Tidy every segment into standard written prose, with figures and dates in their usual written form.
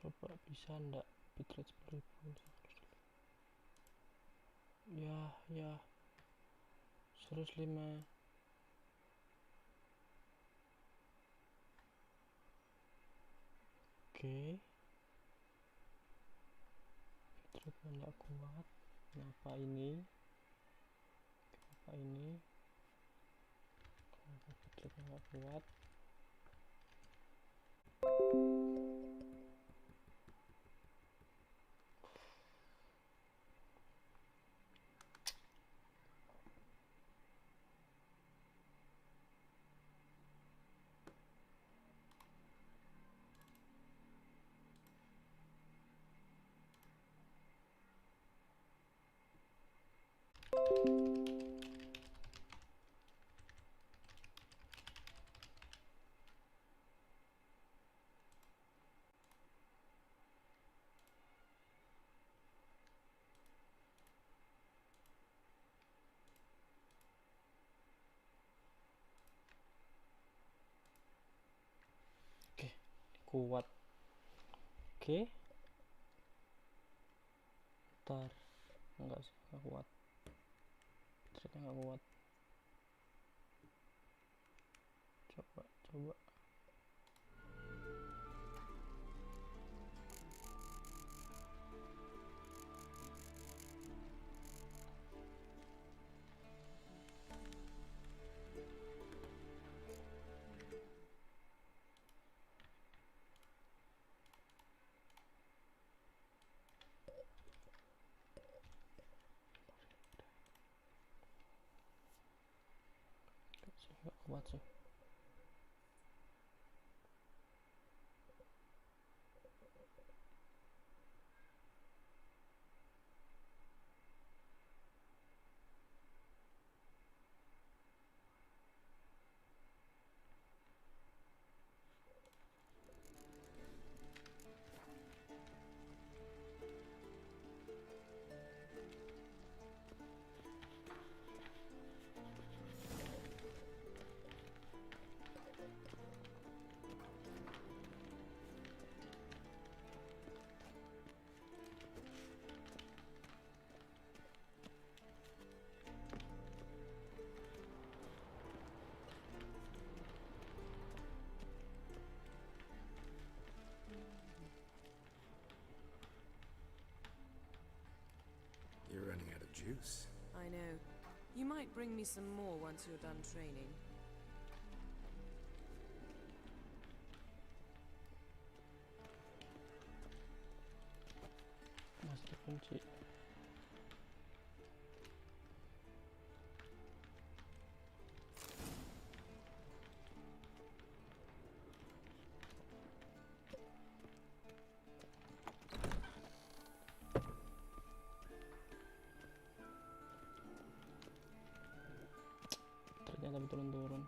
Coba bisa ndak bitrate 10.000. Ya 105. Oke, bitrate ndak kuat. Kenapa ini kenapa bitrate nggak kuat? Oke, kuat. Oke, ntar enggak sih, nggak kuat, bitrate nggak kuat. Coba nggak kuat sih. You're running out of juice. I know. You might bring me some more once you're done training. Masih dikunci. Ternyata turun-turun.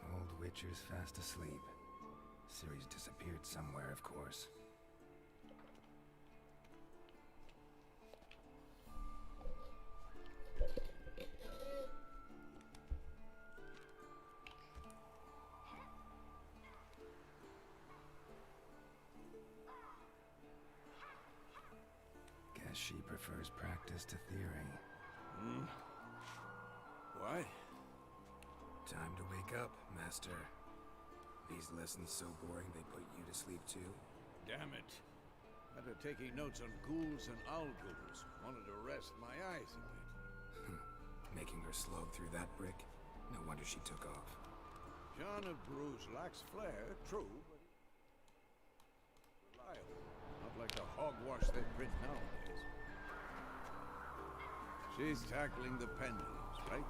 Old Witcher's fast asleep. Ciri's disappeared somewhere, of course. Guess she prefers practice to theory. Why? Time to wake up, Master. These lessons so boring they put you to sleep too? Damn it. After taking notes on ghouls and owl ghouls, wanted to rest my eyes a bit. Making her slog through that brick? No wonder she took off. John of Bruges lacks flair, true, but reliable. Not like the hogwash they print nowadays. She's tackling the pendulums, right?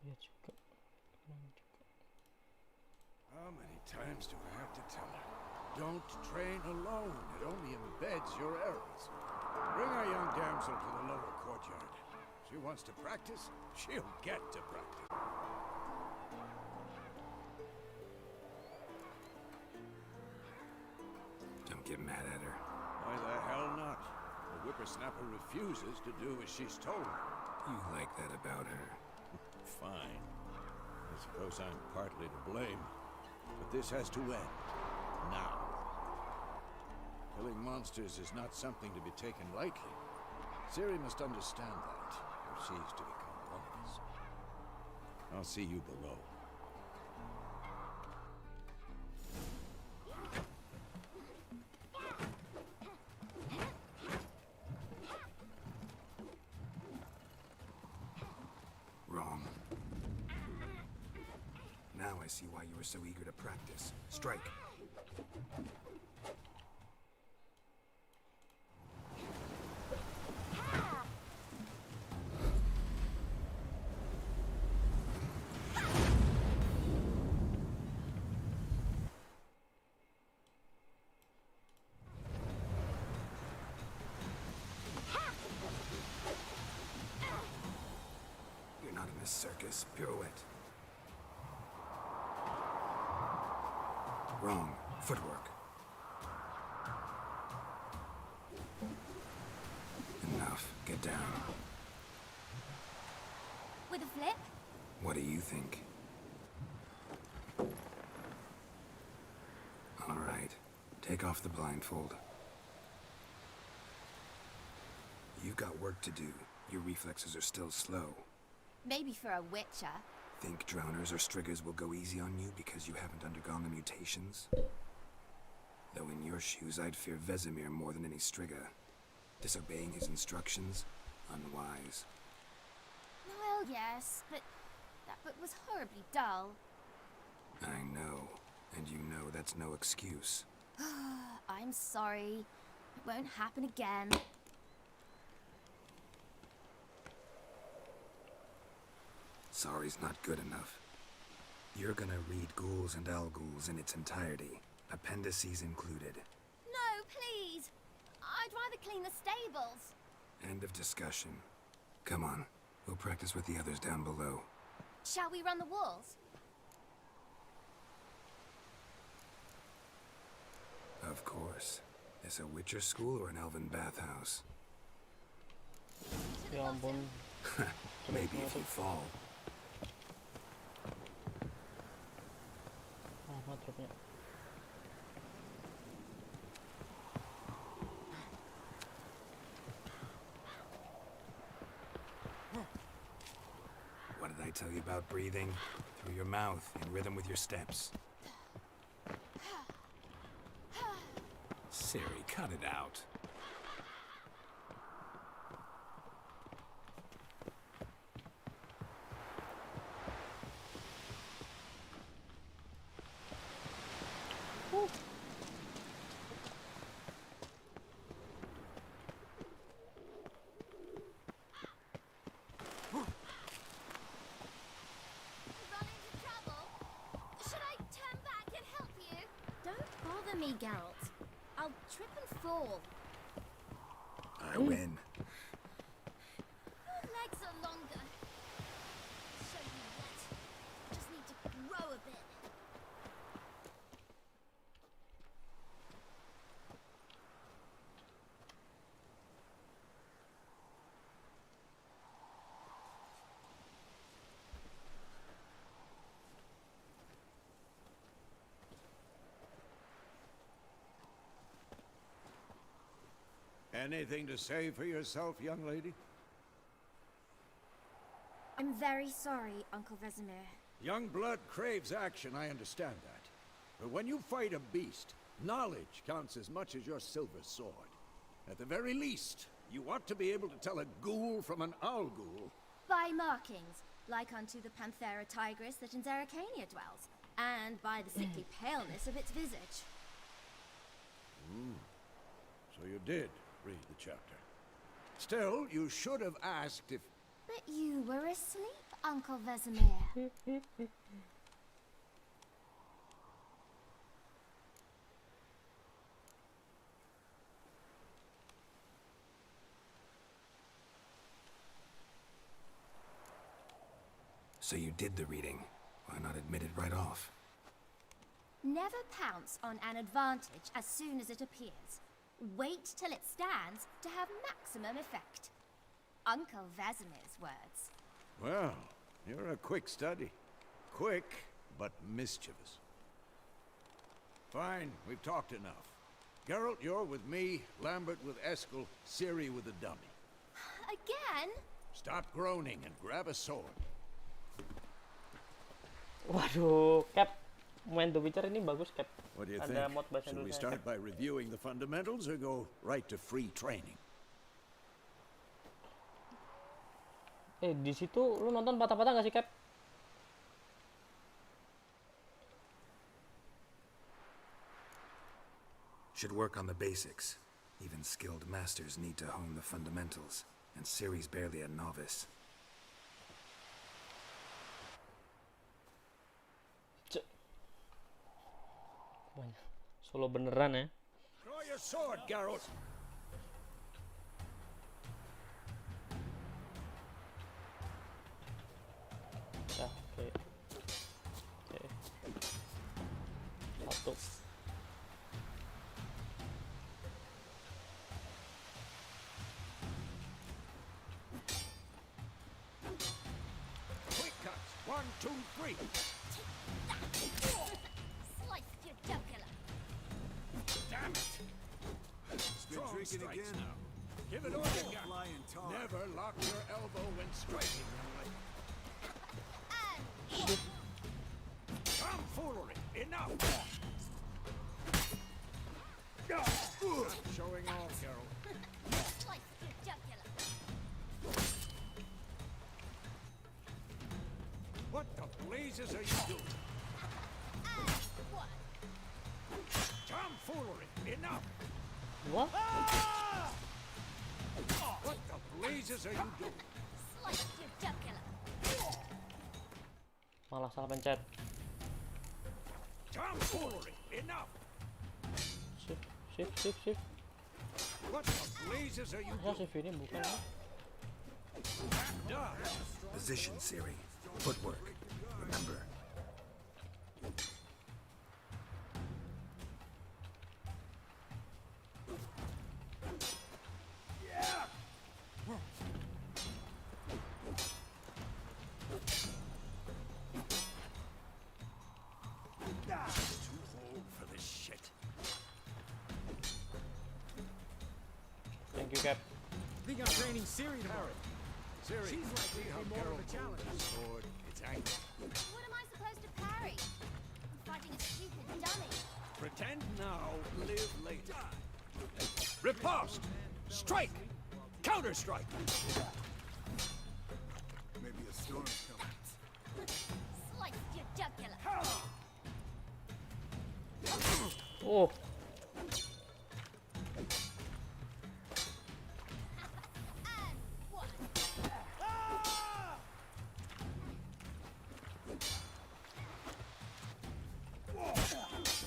Ya juga. How many times do I have to tell her? Don't train alone. It only embeds your errors. Bring our young damsel to the lower courtyard. She wants to practice, she'll get to practice. get mad at her. Why the hell not? The whippersnapper refuses to do as she's told. You like that about her. Fine. I suppose I'm partly to blame. But this has to end. Now. Killing monsters is not something to be taken lightly. Ciri must understand that, if she's to become one of us. I'll see you below. Wrong. Now I see why you were so eager to practice. Strike. You're not in a circus. Pirouette. Wrong. Footwork. Enough. Get down. With a flip? What do you think? All right. Take off the blindfold. You've got work to do. Your reflexes are still slow. Maybe for a witcher. Think drowners or striggers will go easy on you because you haven't undergone the mutations? Though in your shoes, I'd fear Vesemir more than any strigger. Disobeying his instructions? Unwise. Well, yes, but that book was horribly dull. I know. And you know that's no excuse. I'm sorry. It won't happen again. Sorry's not good enough. You're gonna read Ghouls and Al-Ghouls in its entirety, appendices included. No, please! I'd rather clean the stables. End of discussion. Come on, we'll practice with the others down below. Shall we run the walls? Of course. Is a Witcher school or an elven bathhouse? Ya ampun. Maybe if you fall. Ahmad dropnya. What did I tell you about breathing? Through your mouth, in rhythm with your steps. Ciri, cut it out. Run into trouble? Should I turn back and help you? Don't bother me, Geralt. I'll trip and fall. I win. Your legs are longer. Show you what. Just need to grow a bit. Anything to say for yourself, young lady? I'm very sorry, Uncle Vesemir. Young blood craves action, I understand that. But when you fight a beast, knowledge counts as much as your silver sword. At the very least, you ought to be able to tell a ghoul from an owl-ghoul. By markings, like unto the Panthera tigris that in Zerrikania dwells, and by the sickly paleness of its visage. So you did read the chapter. Still, you should have asked if... But you were asleep, Uncle Vesemir. So you did the reading. Why not admit it right off? Never pounce on an advantage as soon as it appears. Wait till it stands to have maximum effect. Uncle Vesemir's words. Well, you're a quick study. Quick, but mischievous. Fine, we've talked enough. Geralt, you're with me, Lambert with Eskel, Ciri with the dummy. Again? Stop groaning and grab a sword. Waduh, Cap. Main The Witcher ini bagus, Cap. What do you Ada think? mod bahasa Should we Indonesia, start Cap. by reviewing the fundamentals or go right to free training? Di situ lu nonton patah-patah nggak sih, Cap? Should work on the basics. Even skilled masters need to hone the fundamentals, and Ciri's barely a novice. Banyak. Solo beneran ya. Draw your sword, Geralt! Ya, oke. Satu. Quick cuts! 1, 2, 3! Sliced your jugular. Damn it! Strong drinking strikes again? now. Give it all you got. Flying tar. Never lock your elbow when striking, young lady. And Tomfoolery! Enough! Showing off, Geralt. sliced your jugular. What the blazes are you doing? And one. Tomfoolery! Enough! What? What the blazes are you doing? Sliced your jugular. Malah salah pencet. Tomfoolery! Enough! Shift. What the blazes are you Ya, doing? shift ini bukan. Done. Position, Ciri. Footwork. Remember. Too old for this shit. Thank you, Cap. Think I'm training Ciri tomorrow. Ciri, She's likely see to how be more of a Geralt challenge. moves his sword? It's angry. What am I supposed to parry? I'm fighting a stupid dummy. Pretend now, live later. Riposte! Strike! Counter-strike! Maybe a storm's coming. Sliced your jugular. Oh, And one.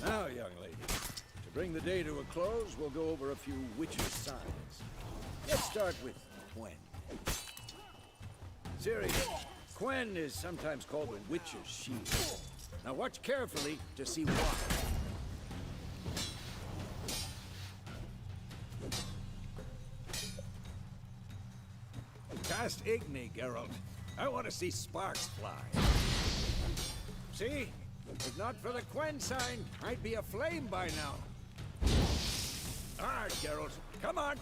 Now, young lady, to bring the day to a close, we'll go over a few witches' signs. Let's start with Quen. Ciri, Quen is sometimes called the witch's shield. Now watch carefully to see why. Cast Igni, Geralt. I want to see sparks fly. See? If not for the Quen sign, I'd be aflame by now. Hard, Geralt. Come on.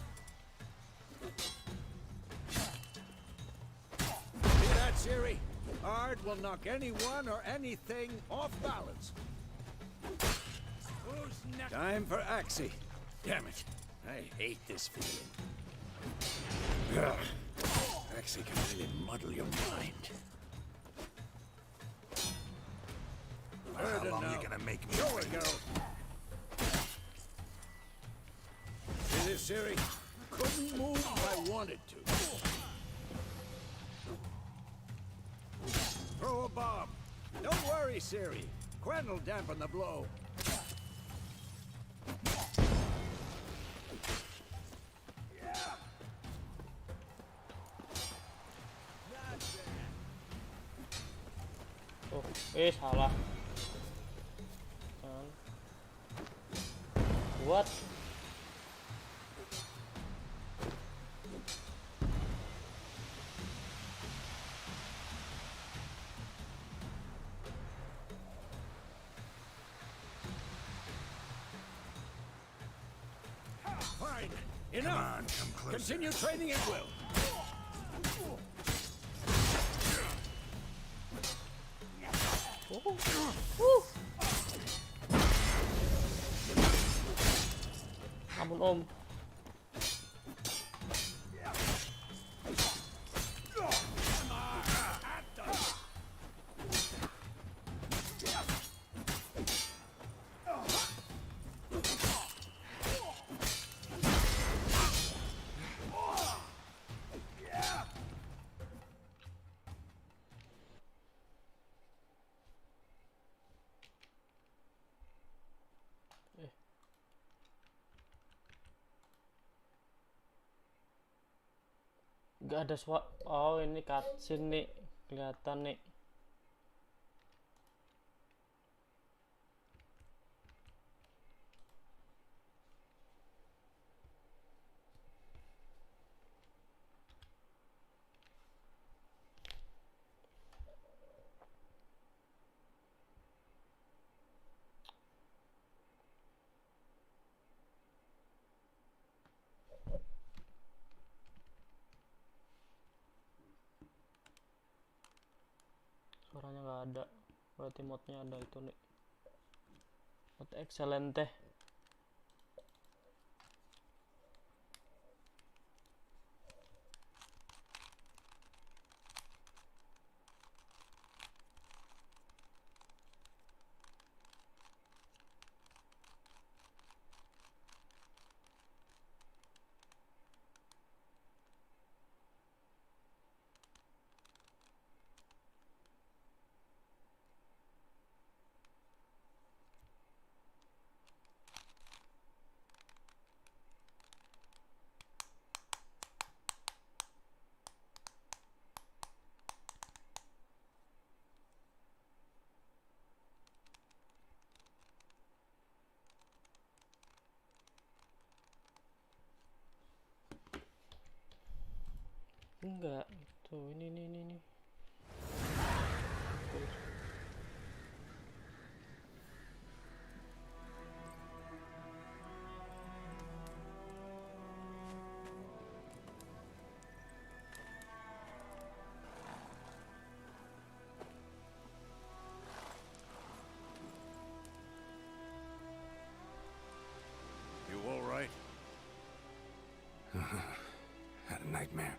See that, Ciri? Hard will knock anyone or anything off balance. Who's next? Time for Axie. Damn it. I hate this feeling. Ugh. Axie can really muddle your mind. How long you gonna make me Show wait? it, Geralt. See this, Ciri? Couldn't move if I wanted to. Throw a bomb. Don't worry, Ciri. Quen will dampen the blow. salah. Kan. What? Fine. Come Enough. on, come closer. Continue training at will. Ampun om. Gak ada suara. Oh ini cutscene nih, kelihatan nih. Suaranya nggak ada, berarti modnya ada itu nih, mod excellent teh. Enggak, tuh ini. You all right? Had a nightmare.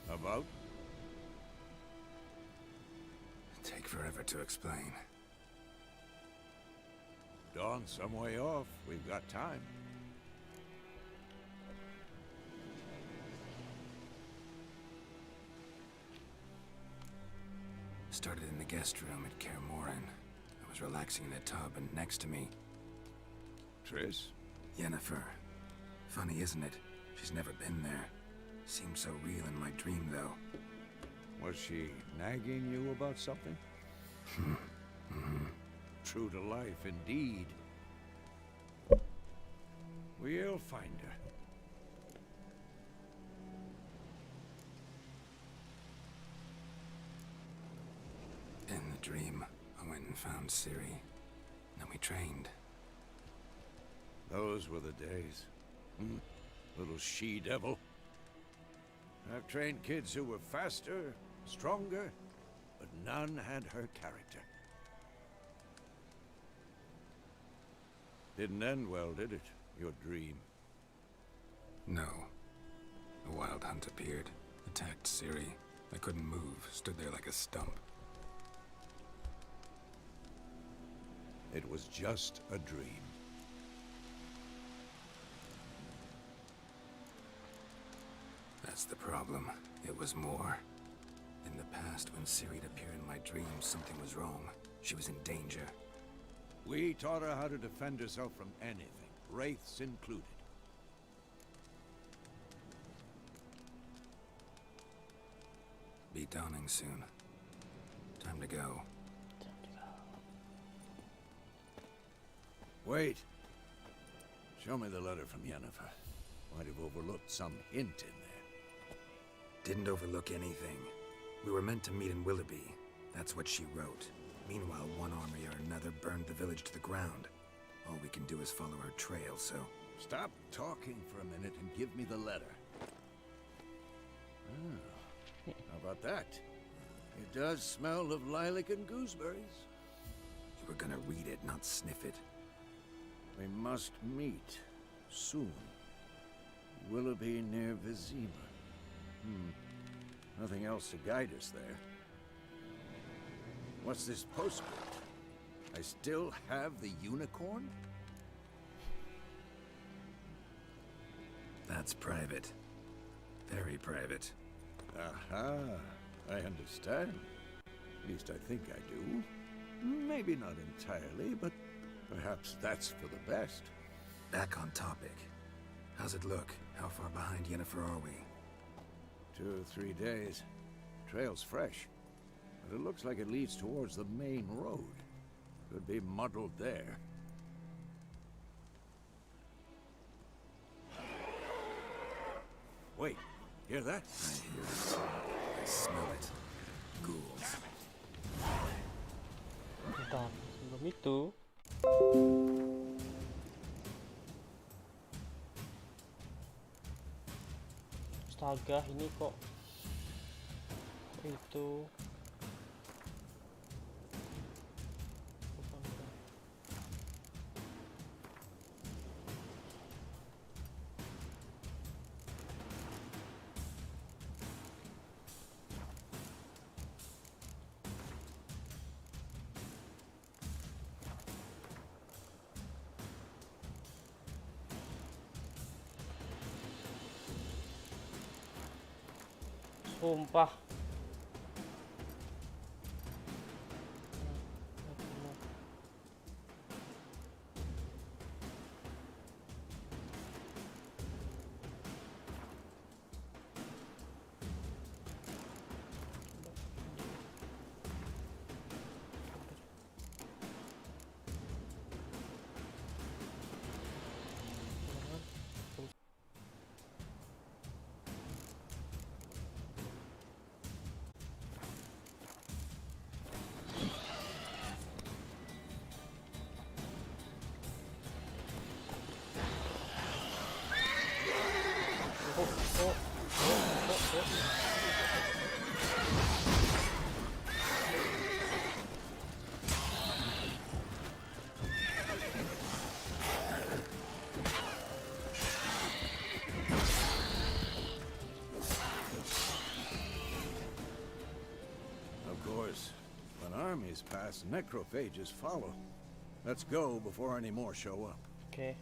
About? Take forever to explain. Dawn's some way off. We've got time. Started in the guest room at Kaer Morhen. I was relaxing in a tub, and next to me, Triss? Yennefer. Funny, isn't it? She's never been there. Seemed so real in my dream, though. Was she nagging you about something? True to life, indeed. We'll find her. In the dream, I went and found Ciri. Then we trained. Those were the days. Little she-devil. I've trained kids who were faster, stronger, but none had her character. Didn't end well, did it? Your dream? No. A wild hunt appeared, attacked Ciri. I couldn't move, stood there like a stump. It was just a dream. That's the problem. It was more. In the past, when Ciri'd appear in my dreams, something was wrong. She was in danger. We taught her how to defend herself from anything, wraiths included. Be dawning soon. Time to go. Wait. Show me the letter from Yennefer. Might have overlooked some hint in there. Didn't overlook anything. We were meant to meet in Willoughby. That's what she wrote. Meanwhile, one army or another burned the village to the ground. All we can do is follow her trail, so... Stop talking for a minute and give me the letter. Ah, how about that? It does smell of lilac and gooseberries. You were gonna read it, not sniff it. We must meet soon. Willoughby near Vizima. Nothing else to guide us there. What's this postscript? I still have the unicorn? That's private. Very private. Aha, I understand. At least I think I do. Maybe not entirely, but perhaps that's for the best. Back on topic. How's it look? How far behind Yennefer are we? 2 or 3 days. Trail's fresh, but it looks like it leads towards the main road. Could be muddled there. Wait, hear that? I hear it. I smell it. Ghouls. Bentar, sebelum itu astaga, ini kok itu bukan. Sumpah. Of course, when armies pass, necrophages follow. Let's go before any more show up. Oke.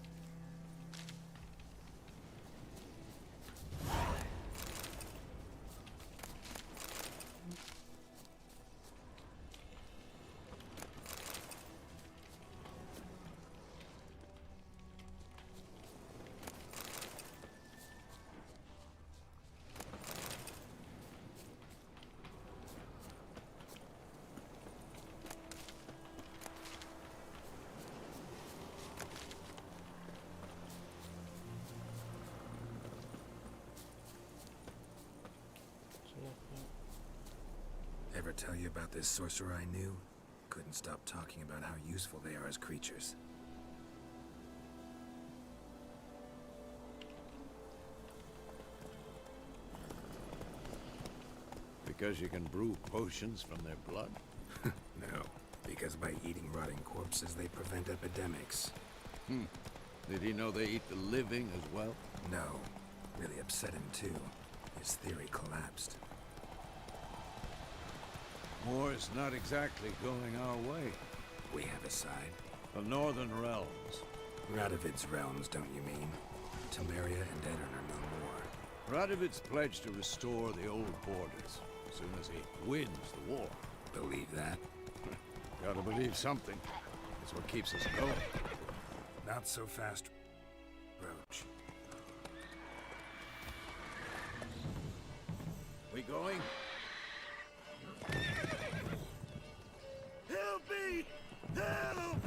Ever tell you about this sorcerer I knew? Couldn't stop talking about how useful they are as creatures. Because you can brew potions from their blood? No, because by eating rotting corpses, they prevent epidemics. Did he know they eat the living as well? No, really upset him too. His theory collapsed. War's not exactly going our way. We have a side. The Northern Realms. Radovid's realms, don't you mean? Temeria and Edirn are no more. Radovid's pledged to restore the old borders as soon as he wins the war. Believe that? Gotta believe something. It's what keeps us going. Not so fast, Roach. We going? Help me! Help!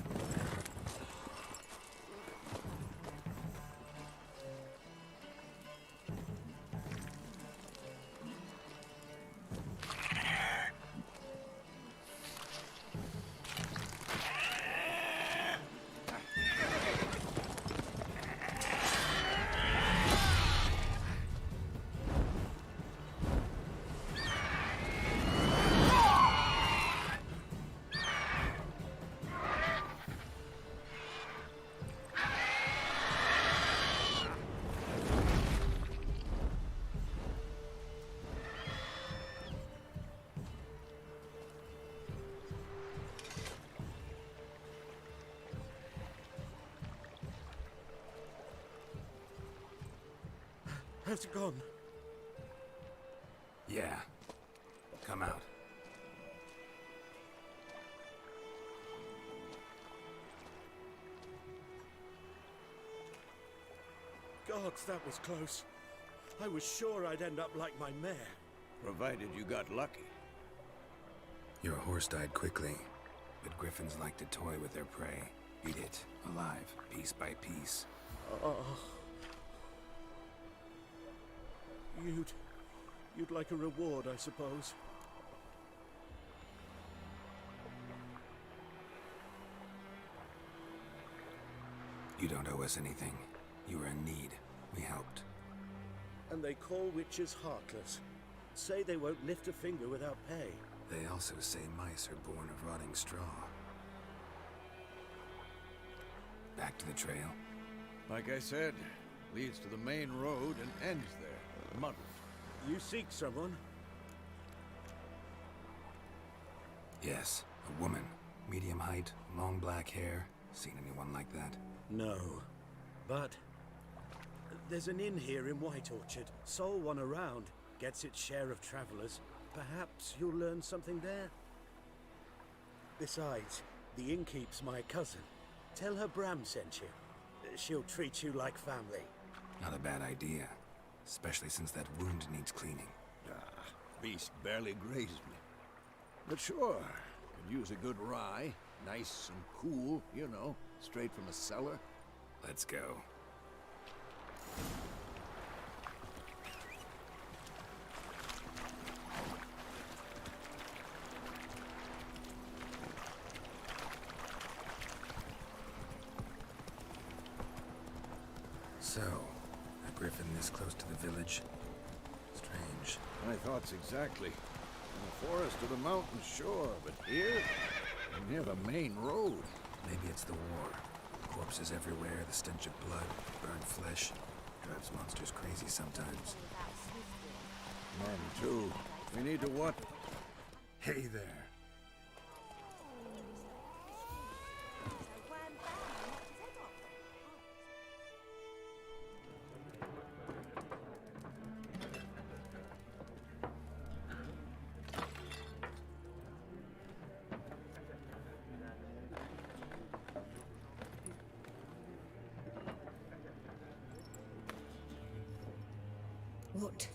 Has it gone? Yeah. Come out. Gods, that was close. I was sure I'd end up like my mare. Provided you got lucky. Your horse died quickly, but griffins like to toy with their prey. Eat it, alive, piece by piece. Oh. You'd like a reward, I suppose. You don't owe us anything. You were in need. We helped. And they call witches heartless. Say they won't lift a finger without pay. They also say mice are born of rotting straw. Back to the trail. Like I said, leads to the main road and ends there. Muddled. You seek someone? Yes, a woman. Medium height, long black hair. Seen anyone like that? No. But there's an inn here in White Orchard. Sole one around. Gets its share of travelers. Perhaps you'll learn something there. Besides, the innkeep's my cousin. Tell her Bram sent you. She'll treat you like family. Not a bad idea. Especially since that wound needs cleaning. Beast barely grazed me. But sure, could use a good rye. Nice and cool, you know, straight from a cellar. Let's go. So, a griffin this close to the village? Strange. My thoughts exactly. In the forest or the mountains, sure, but here? Near the main road. Maybe it's the war. Corpses everywhere, the stench of blood, burned flesh. Drives monsters crazy sometimes. Men, too. We need to what? Hey there. What?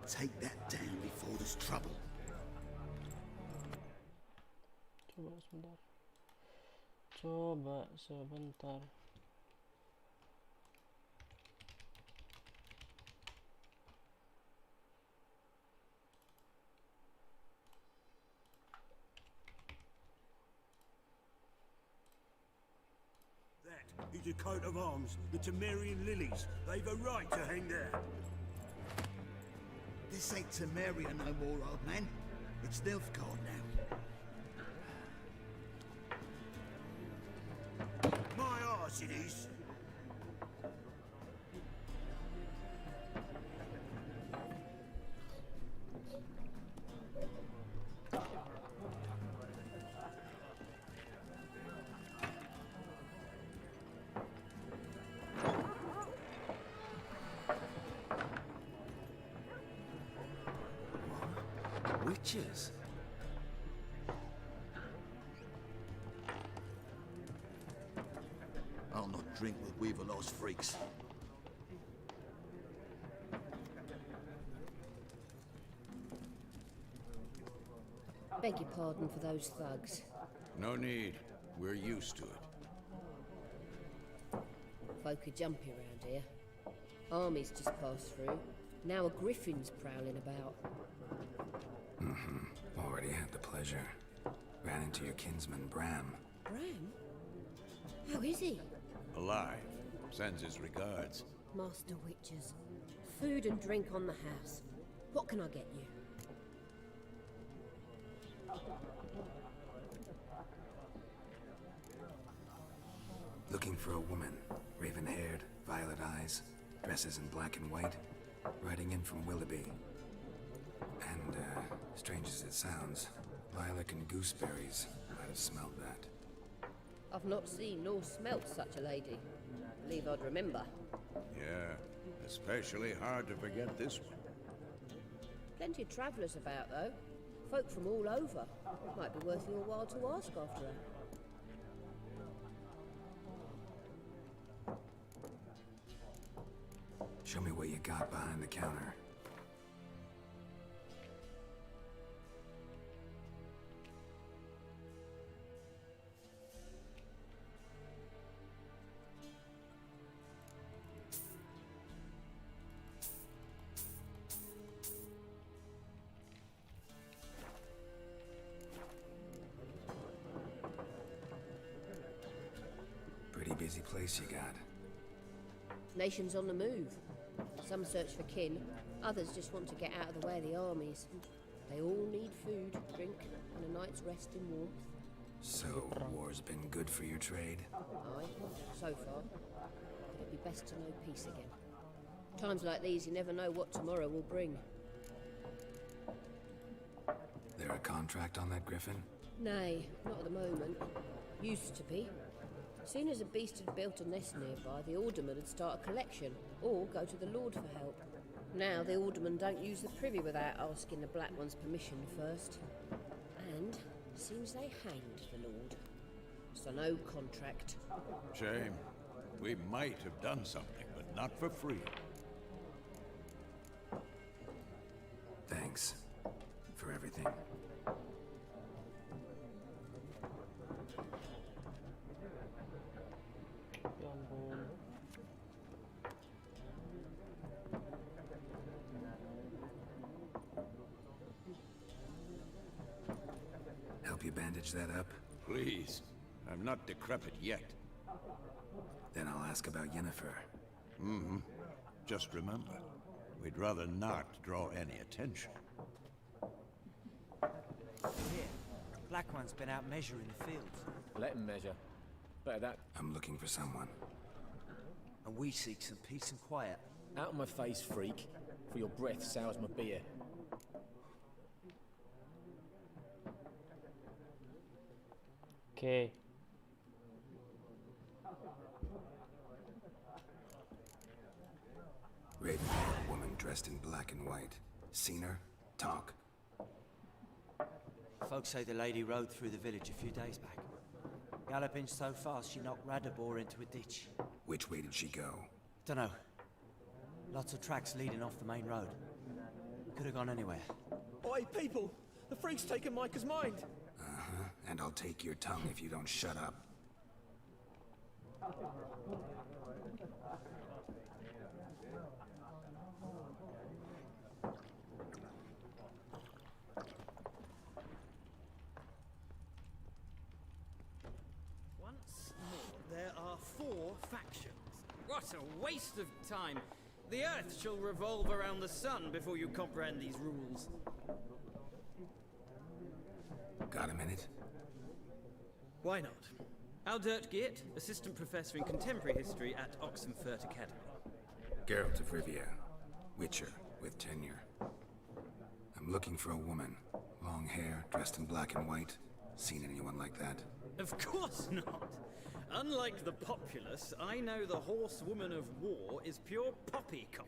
Take that down before there's trouble. Coba sebentar. Coba sebentar. That is a coat of arms, the Temerian lilies. They've a right to hang there. This ain't Temeria no more, old man. It's Nilfgaard now. My arse it is. Witches? I'll not drink with Weaverlaw's freaks. Beg your pardon for those thugs. No need. We're used to it. Folk are jumpy around here. Armies just passed through. Now a griffin's prowling about. Already had the pleasure. Ran into your kinsman, Bram. Bram? How is he? Alive. Sends his regards. Master Witches. Food and drink on the house. What can I get you? Looking for a woman. Raven-haired, violet eyes, dresses in black and white. Riding in from Willoughby. And, strange as it sounds, lilac and gooseberries. Might have smelled that. I've not seen nor smelt such a lady. Believe I'd remember. Yeah. Especially hard to forget this one. Plenty of travellers about, though. Folk from all over. Might be worth your while to ask after her. Show me what you got behind the counter. Pretty busy place you got. Nations on the move. Some search for kin, others just want to get out of the way of the armies. They all need food, drink, and a night's rest in warmth. So, war's been good for your trade? Aye, so far. It'd be best to know peace again. Times like these, you never know what tomorrow will bring. There a contract on that griffin? Nay, not at the moment. Used to be. Soon as a beast had built a nest nearby, the alderman would start a collection, or go to the Lord for help. Now the aldermen don't use the privy without asking the Black One's permission first. And seems they hanged the Lord. So no contract. Shame. We might have done something, but not for free. Thanks. For everything. Ya ampun. Help you bandage that up? Please. I'm not decrepit yet. Then I'll ask about Yennefer. Mm-hmm. Just remember, we'd rather not draw any attention. Here, Black One's been out measuring the fields. Let him measure. Better that. I'm looking for someone. And we seek some peace and quiet. Out of my face, freak. For your breath sours my beer. Okay. Raven-haired woman dressed in black and white. Seen her? Talk. Folks say the lady rode through the village a few days back. Galloping so fast she knocked Radabor into a ditch. Which way did she go? Dunno. Lots of tracks leading off the main road. Could have gone anywhere. Oi, people! The freak's taken Micah's mind! Uh-huh. And I'll take your tongue if you don't shut up. Once more, there are 4 factions. What a waste of time! The Earth shall revolve around the sun before you comprehend these rules. Got a minute? Why not? Aldert Geert, Assistant Professor in Contemporary History at Oxenfurt Academy. Geralt of Rivia. Witcher, with tenure. I'm looking for a woman. Long hair, dressed in black and white. Seen anyone like that? Of course not! Unlike the populace, I know the horsewoman of war is pure poppycock.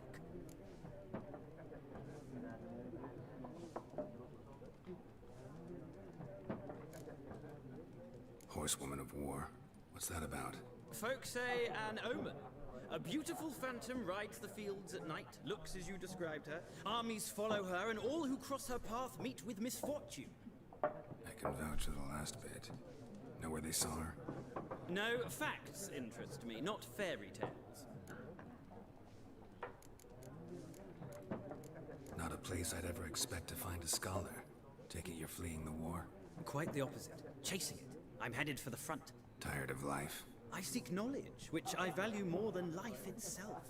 Horsewoman of war? What's that about? Folk say an omen. A beautiful phantom rides the fields at night, looks as you described her. Armies follow her, and all who cross her path meet with misfortune. I can vouch for the last bit. Know where they saw her? No, facts interest me, not fairy tales. Not a place I'd ever expect to find a scholar. Take it you're fleeing the war? Quite the opposite. Chasing it. I'm headed for the front. Tired of life? I seek knowledge, which I value more than life itself.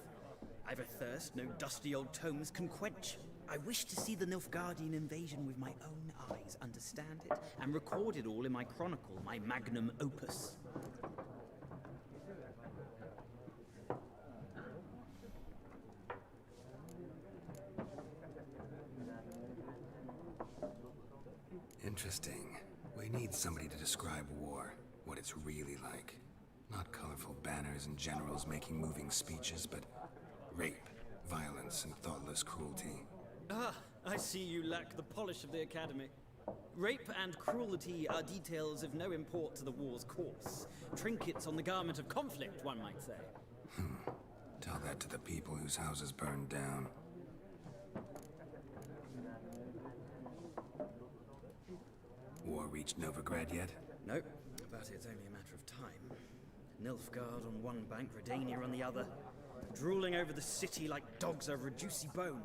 I've a thirst no dusty old tomes can quench. I wish to see the Nilfgaardian invasion with my own eyes, understand it, and record it all in my chronicle, my magnum opus. Interesting. We need somebody to describe war, what it's really like. Not colorful banners and generals making moving speeches, but rape, violence and thoughtless cruelty. Ah, I see you lack the polish of the Academy. Rape and cruelty are details of no import to the war's course. Trinkets on the garment of conflict, one might say. Tell that to the people whose houses burned down. War reached Novigrad yet? Nope, but it's only a matter of time. Nilfgaard on one bank, Redania on the other, drooling over the city like dogs over a juicy bone.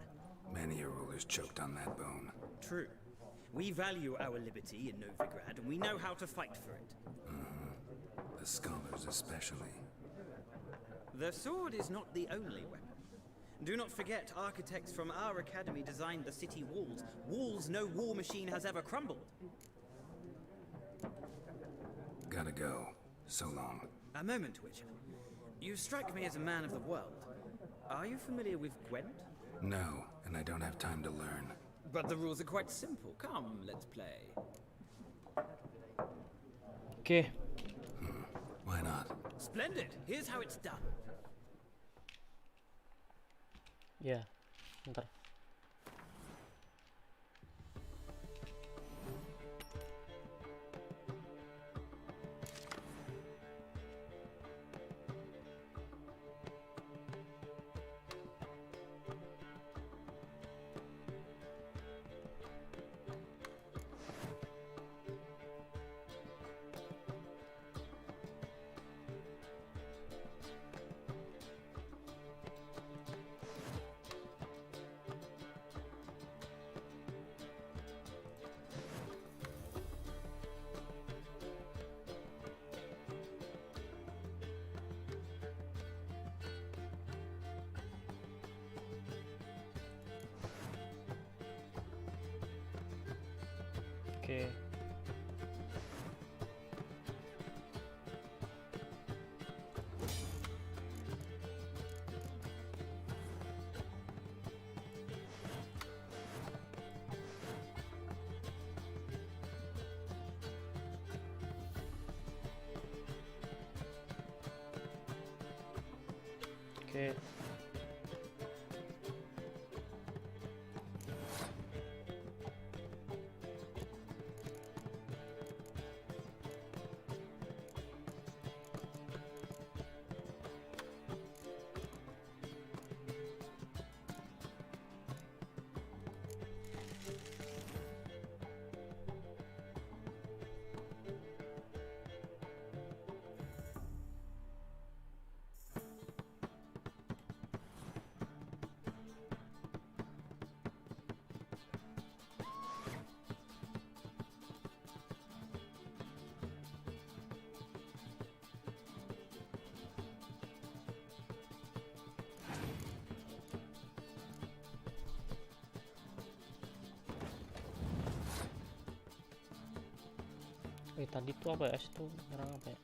Many a ruler's choked on that bone. True. We value our liberty in Novigrad, and we know how to fight for it. The scholars especially. The sword is not the only weapon. Do not forget, architects from our academy designed the city walls. Walls no war machine has ever crumbled. Gotta go. So long. A moment, Witcher. You strike me as a man of the world. Are you familiar with Gwent? No, and I don't have time to learn. But the rules are quite simple. Come, let's play. Oke. Why not? Splendid. Here's how it's done. Ya, bentar. Oke. Oke. Tadi tuh apa ya? Itu nyerang apa ya?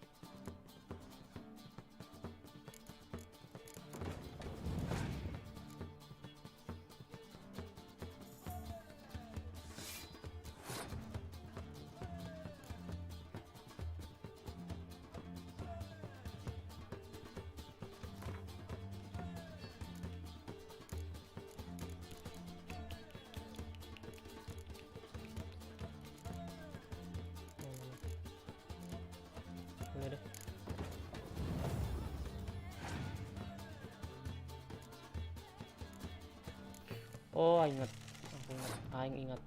Boleh deh. Oh, ingat. Aku ingat. Aing ingat.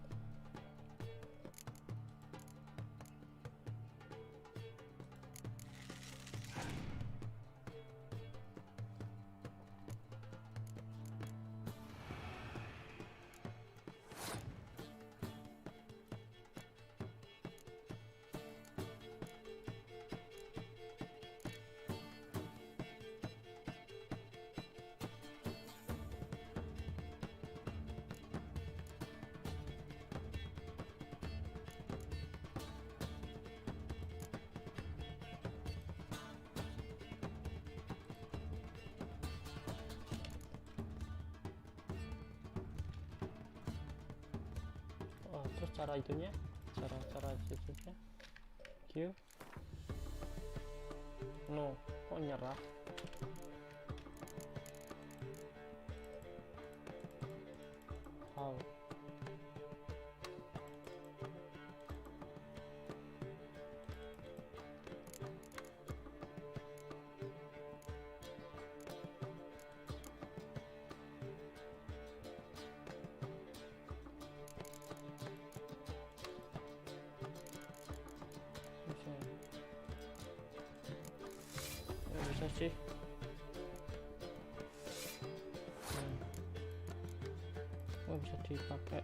Oh, terus cara itunya, cara susutnya Q no, kok nyerah? How? Bisa sih. Oh, bisa dipakai.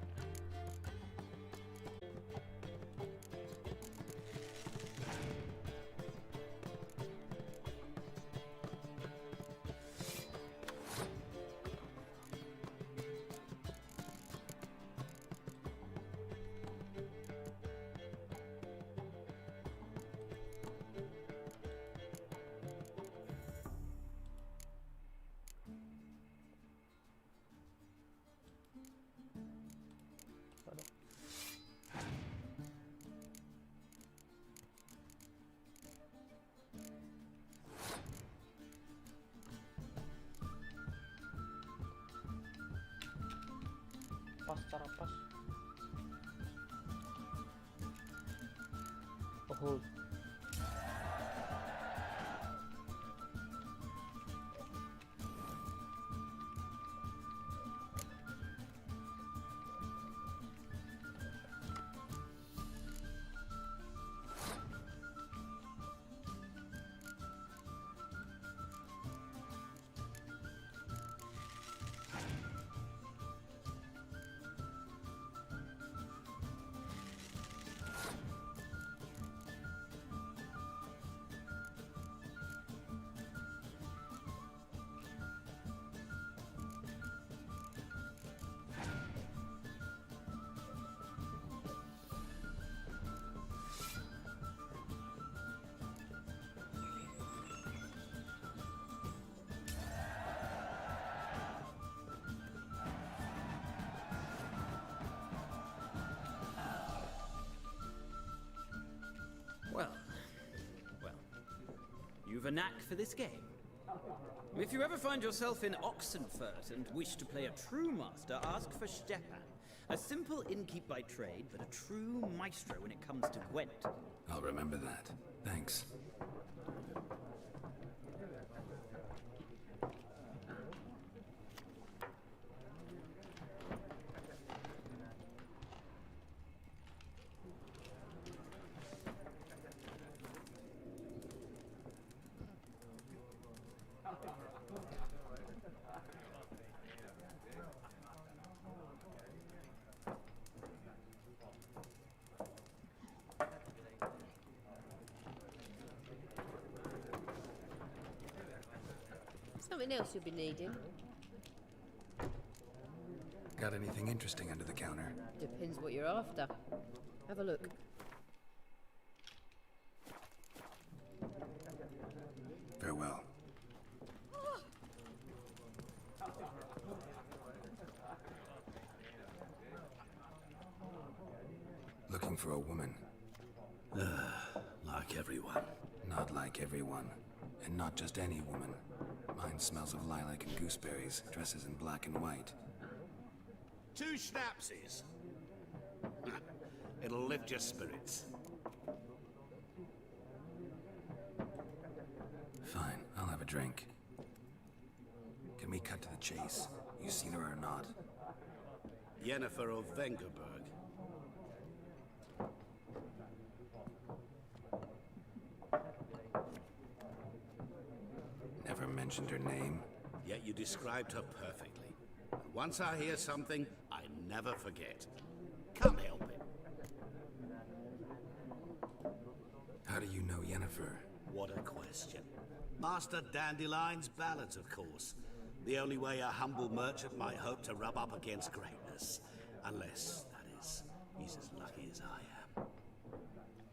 Pas, cara pas. Oh, hold. Well, you've a knack for this game. If you ever find yourself in Oxenfurt and wish to play a true master, ask for Stepan. A simple innkeep by trade, but a true maestro when it comes to Gwent. I'll remember that. Thanks. Something else you'll be needing? Got anything interesting under the counter? Depends what you're after. Have a look. Farewell. Looking for a woman. Like everyone. Not like everyone. And not just any woman. Mine smells of lilac and gooseberries, dresses in black and white. 2 schnapsies. It'll lift your spirits. Fine, I'll have a drink. Can we cut to the chase? You seen her or not? Yennefer of Vengerberg. Never mentioned her name. Yet you described her perfectly. And once I hear something, I never forget. Can't help it. How do you know Yennefer? What a question. Master Dandelion's ballads, of course. The only way a humble merchant might hope to rub up against greatness. Unless, that is, he's as lucky as I am.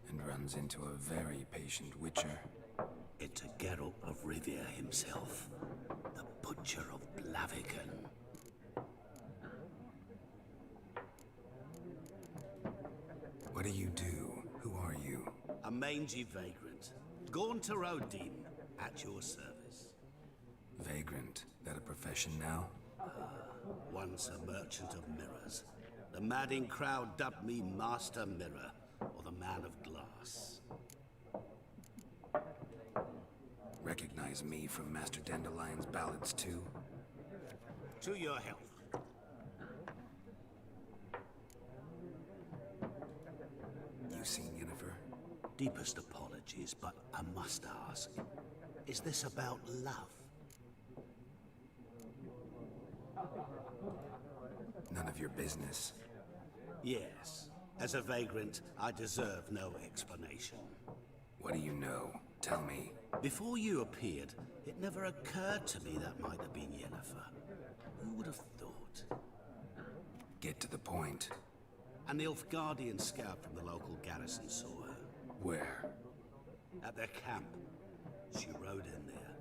And runs into a very patient witcher. It's a Geralt of Rivia himself. The Butcher of Blaviken. What do you do? Who are you? A mangy vagrant. Gaunter Odin, at your service. Vagrant. That a profession now? once a merchant of mirrors. The madding crowd dubbed me Master Mirror, or the Man of Glass. Recognize me from Master Dandelion's ballads too? To your health. You seen Yennefer? Deepest apologies, but I must ask. Is this about love? None of your business. Yes. As a vagrant, I deserve no explanation. What do you know? Tell me. Before you appeared, it never occurred to me that might have been Yennefer. Who would have thought? Get to the point. A Nilfgaardian scout from the local garrison saw her. Where? At their camp. She rode in there.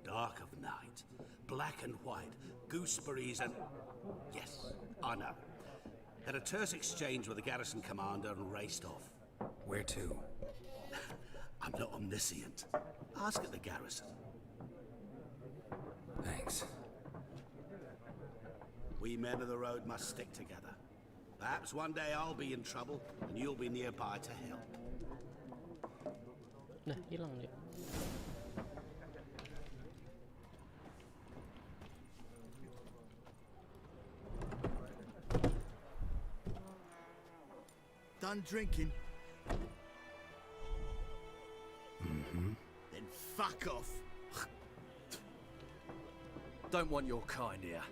Dark of night. Black and white. Gooseberries and... Yes, I know. Had a terse exchange with the garrison commander and raced off. Where to? I'm not omniscient. Ask at the garrison. Thanks. We men of the road must stick together. Perhaps one day I'll be in trouble, and you'll be nearby to help. Nah, hilang dia. Done drinking? Mm-hmm. Then fuck off. Don't want your kind here.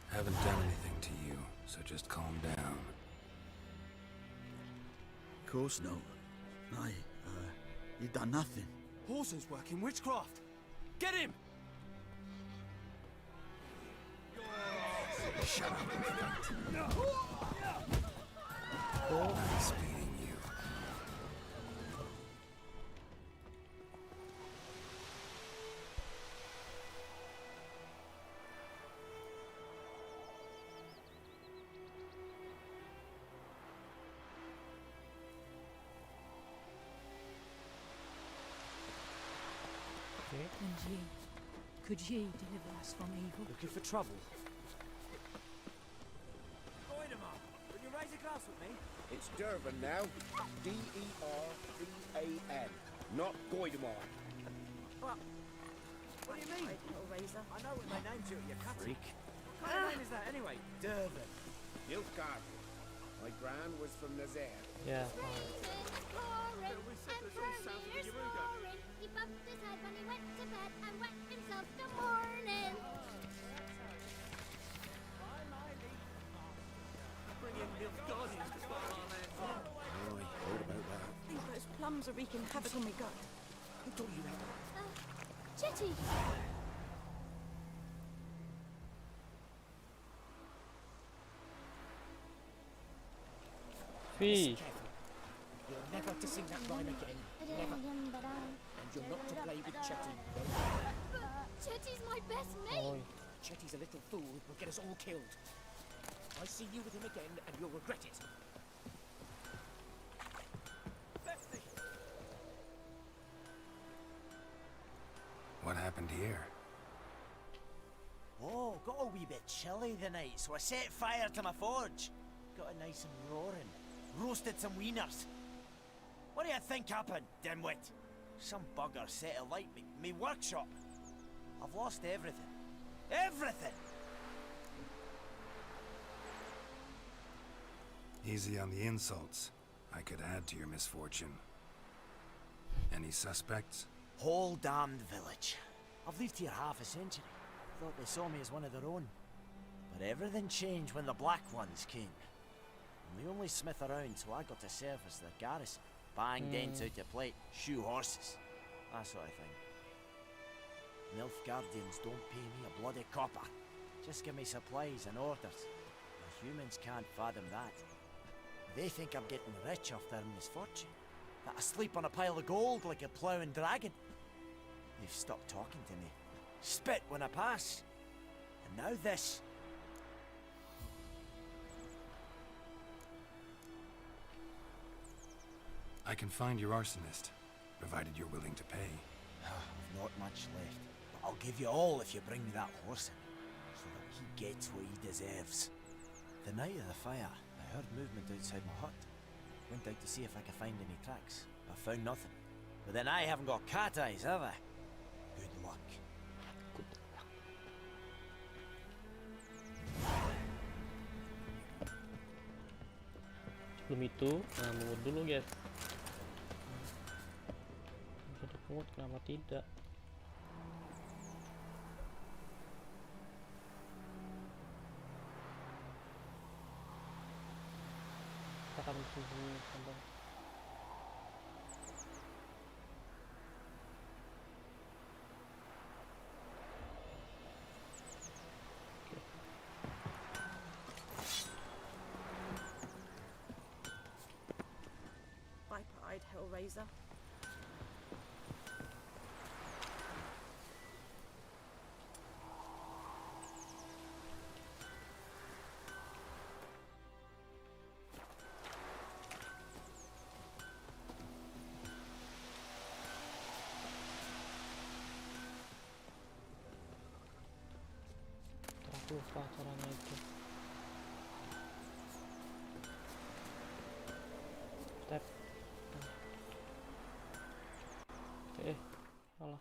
Haven't done anything to you, so just calm down. Of course not. No, you've done nothing. Horson's working witchcraft. Get him! Shut up and fight. Nice meeting you. Okay. And ye, could ye deliver us from evil? Looking for trouble? Will you raise a glass with me? It's Durban now. D-E-R-B-A-N. Not Goidemar. What? What do you mean? I know what my name's you, you cut. Freak. What kind of name is that anyway? Durban. Nilfgaard. My gran was from Nazaire. Yeah. He bumped his head when he went to bed and wet himself till morning. Think those plums are wreaking havoc on me gut. Who told you that? Chetty! Fee. You're never to sing that rhyme again. Never. And you're not to play with Chetty. Chetty's my best mate! Oi. Chetty's a little fool who'll get us all killed. I see you with him again and you'll regret it. What happened here? Oh, got a wee bit chilly the night, so I set fire to my forge. Got it nice and roaring. Roasted some wieners. What do you think happened, dimwit? Some bugger set alight me workshop. I've lost everything. Everything! Easy on the insults. I could add to your misfortune. Any suspects? Whole damned village. I've lived here half a century. Thought they saw me as one of their own. But everything changed when the Black Ones came. I'm the only smith around, so I got to serve as their garrison. Bang dents out your plate, shoe horses. That sort of thing. Nilfgaardians don't pay me a bloody copper. Just give me supplies and orders. The humans can't fathom that. They think I'm getting rich off their misfortune. That I sleep on a pile of gold like a ploughing dragon. They've stopped talking to me. Spit when I pass. And now this. I can find your arsonist, provided you're willing to pay. I've not much left, but I'll give you all if you bring me that horse in, so that he gets what he deserves. The night of the fire, I heard movement outside my hut. Went out to see if I could find any tracks, but found nothing. But then I haven't got cat eyes, have I? Good luck. Sebelum itu, nah mungut dulu guys. Bisa dipungut, kenapa tidak? Kita akan bersembunyi sampai Viper-eyed Hellraiser. aku lupa caranya itu. Tap. Salah.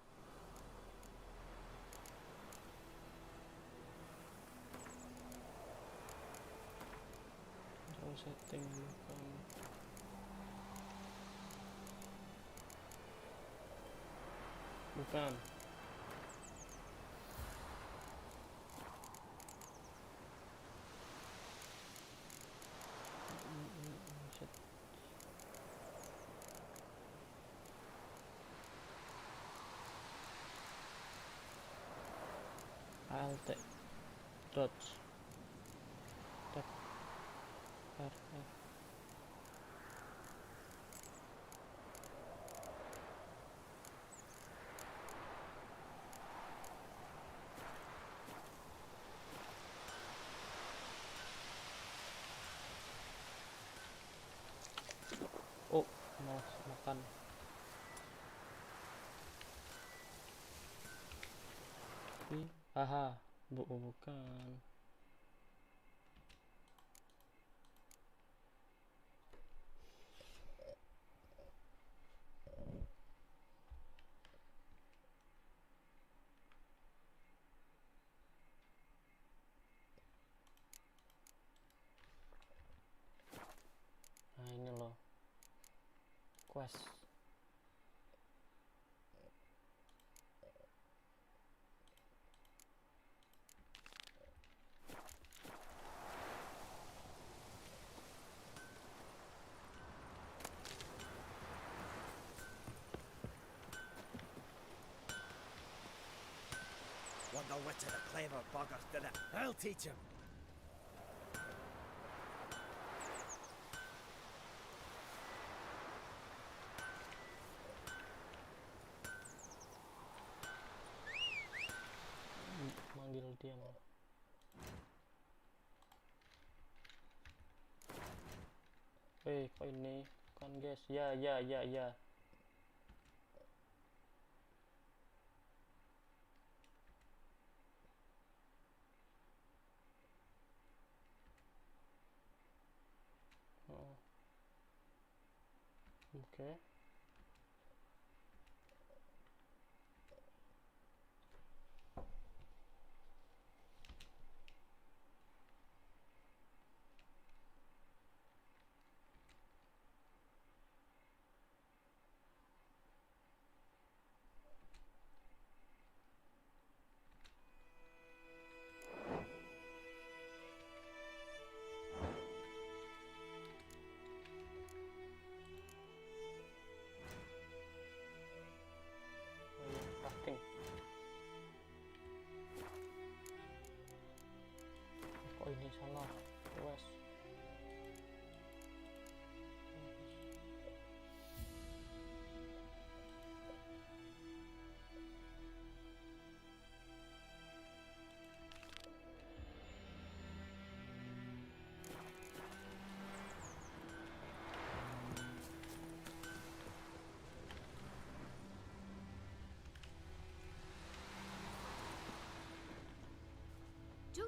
Control setting bukan. Shit. ALT dodge tap R. Oh, malas makan. Aha, bukan. Nah ini loh, quest. Wonder which of the clever buggers did it. I'll teach him. Manggil dia malah. Kok ini kan guys? Ya. Oh. Oke.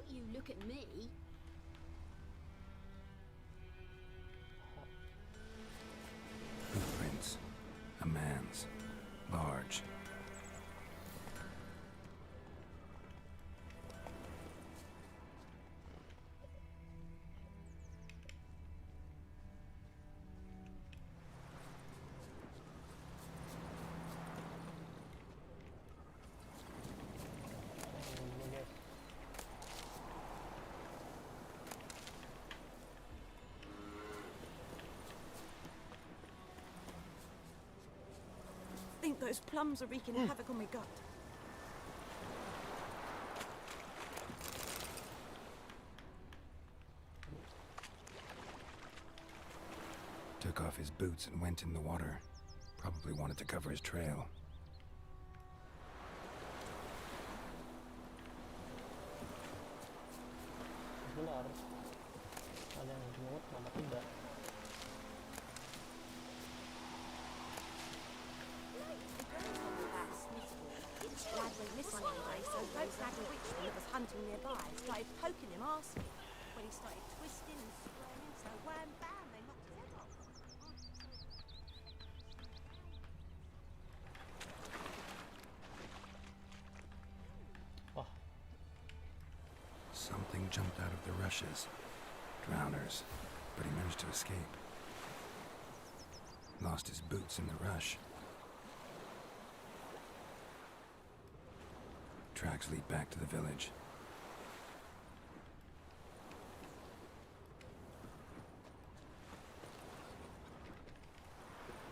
Don't you look at me. Footprints. A man's. Large. I think those plums are wreaking havoc on my gut. Took off his boots and went in the water. Probably wanted to cover his trail. Benar. Ada yang jemput, mana tidak. Lad went missing one day, so folks had a witchman that was hunting nearby started poking him arsely. When he started twisting and squirming, so wham bam, they knocked his head off. Something jumped out of the rushes. Drowners. But he managed to escape. Lost his boots in the rush. Tracks lead back to the village.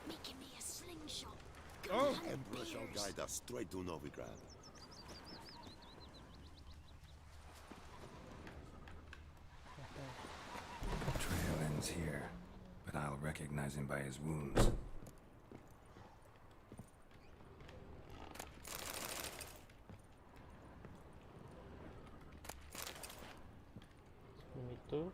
Making me a slingshot. Oh! Emperor shall guide us straight to Novigrad. The trail ends here, but I'll recognize him by his wounds. Itu.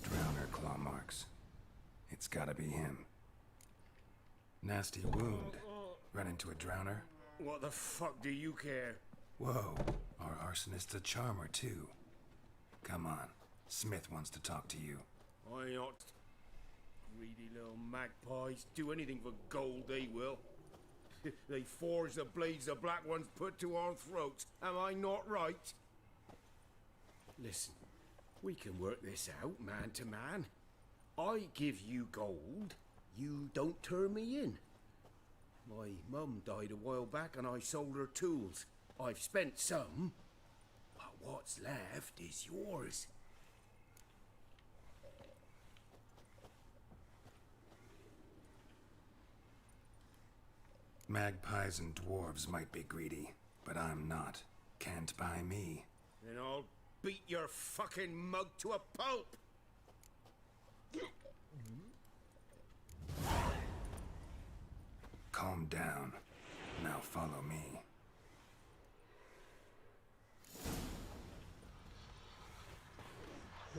Drowner claw marks. It's gotta be him. Nasty wound. Run into a drowner? What the fuck do you care? Whoa, our arsonist's a charmer too. Come on, Smith wants to talk to you. I not. Greedy little magpies. Do anything for gold, they will. They forge the blades the black ones put to our throats. Am I not right? Listen, we can work this out, man to man. I give you gold, you don't turn me in. My mum died a while back and I sold her tools. I've spent some, but what's left is yours. Magpies and dwarves might be greedy, but I'm not. Can't buy me. Then I'll beat your fucking mug to a pulp! Calm down. Now follow me.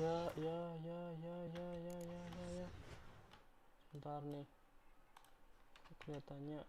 Ya. Sebentar nih. Kelihatannya.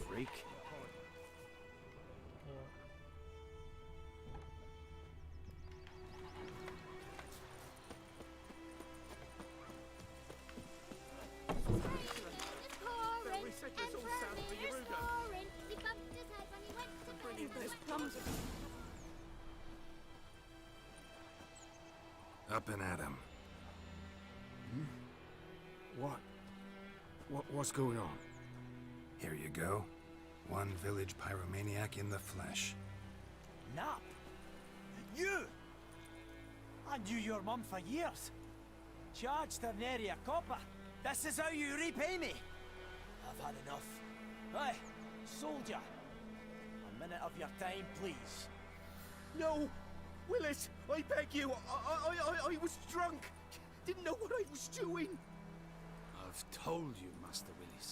Freak. Up and at 'em. What's going on? Here you go. One village pyromaniac in the flesh. Nap? You? I knew your mum for years. Charged her nary a copper. This is how you repay me. I've had enough. Hey, soldier. A minute of your time, please. No! Willis, I beg you. I was drunk. Didn't know what I was doing. I've told you, Master Willis.